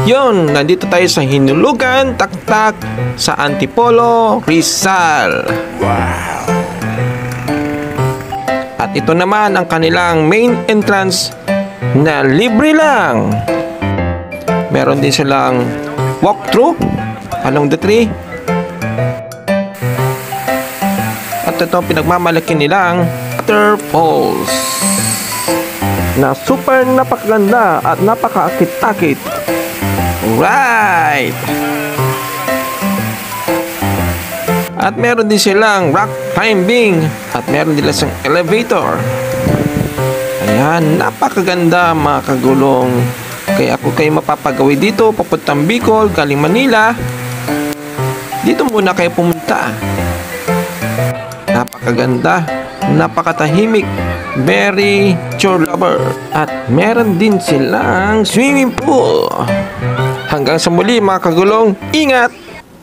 Yun, nandito tayo sa Hinulugan, Taktak, sa Antipolo, Rizal. Wow! At ito naman ang kanilang main entrance na libre lang. Meron din silang walkthrough along the tree. At ito pinagmamalaki nilang waterfalls na super napakaganda at napakaakit-akit. Right! At meron din silang rock climbing at meron din silang elevator. Ayan, napakaganda mga kagulong. Kaya ako kayo mapapagawi dito, papuntang Bicol, galing Manila. Dito muna kayo pumunta. Napakaganda, napakatahimik, very nature lover. At meron din silang swimming pool. Hanggang sa muli mga kagulong, ingat!